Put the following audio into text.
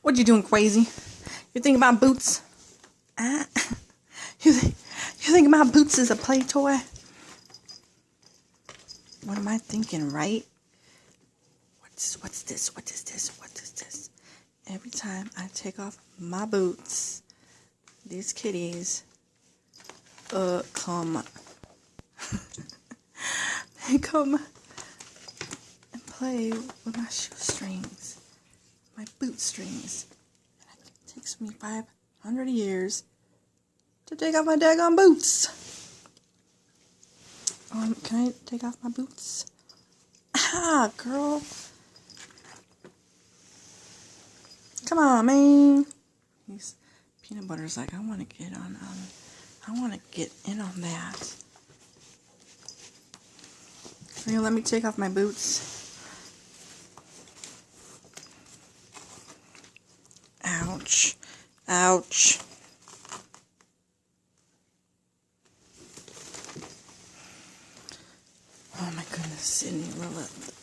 What you doing, crazy? You think about boots? You think about boots as a play toy? What am I thinking, right? What's this? What is this? What is this? Every time I take off my boots, these kitties come they come and play with my shoestrings, my boot strings. It takes me 500 years to take off my daggone boots. Can I take off my boots? Ah, girl. Come on, man. These peanut butter's like, I want to get on, I want to get in on that. Are you gonna let me take off my boots? Ouch. Ouch. Oh my goodness, Sydney, Lilith.